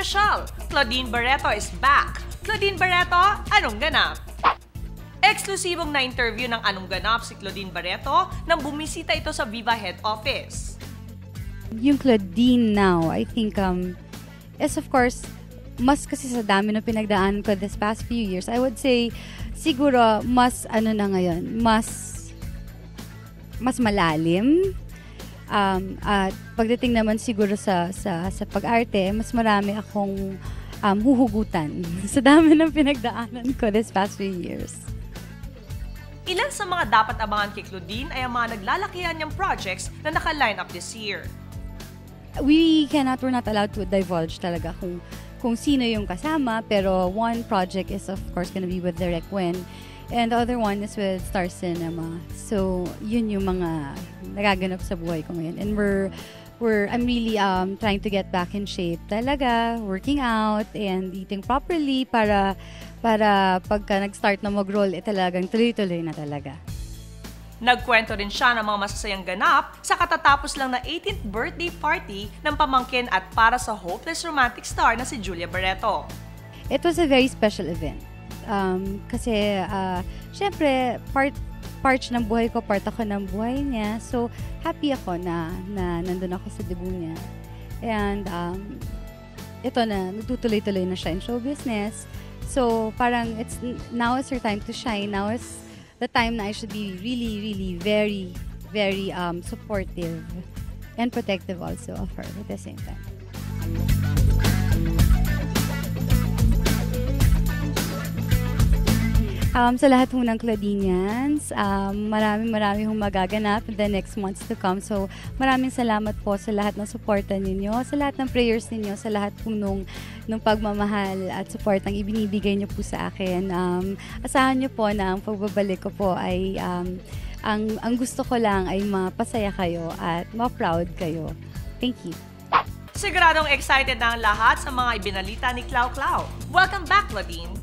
Espesyal, Claudine Barreto is back. Claudine Barreto, anong ganap? Eksklusibong na interview ng Anong Ganap si Claudine Barreto nang bumisita ito sa Viva Head Office. Yung Claudine now, I think, is of course, mas kasi sa dami ng pinagdaan ko this past few years, I would say, siguro, mas ano na ngayon, mas malalim. At pagdating naman siguro sa pag-arte, mas marami akong huhugutan sa dami ng pinagdaanan ko this past few years. Ilan sa mga dapat abangan kay Claudine ay ang mga naglalakihan niyang projects na naka-line up this year. We're not allowed to divulge talaga kung sino yung kasama, pero one project is of course gonna be with Direct Wen, and the other one is with Star Cinema. So, yun yung mga nagaganap sa buhay ko ngayon. And I'm really trying to get back in shape talaga, working out and eating properly para pagka nag-start na mag-roll, talagang tuloy-tuloy na talaga. Nagkwento rin siya ng mga masasayang ganap sa katatapos lang na 18th birthday party ng pamangkin at para sa hopeless romantic star na si Julia Barreto. It was a very special event. Kasi, syempre, part ng buhay ko, part ako ng buhay niya. So, happy ako na nandun ako sa debut niya. And, ito na, nagtutuloy-tuloy na siya in show business. So, parang now is her time to shine. Now is the time na I should be really, really very, very supportive and protective also of her at the same time. Sa lahat ho ng Claudinians, maraming hong magaganap in the next months to come. So, maraming salamat po sa lahat ng suporta ninyo, sa lahat ng prayers ninyo, sa lahat po nung pagmamahal at support ang ibinibigay niyo po sa akin. Asahan niyo po na ang pagbabalik ko po ay, ang gusto ko lang ay mapasaya kayo at ma-proud kayo. Thank you. Siguradong excited na ang lahat sa mga ibinalita ni Clau Clau. Welcome back, Claudine!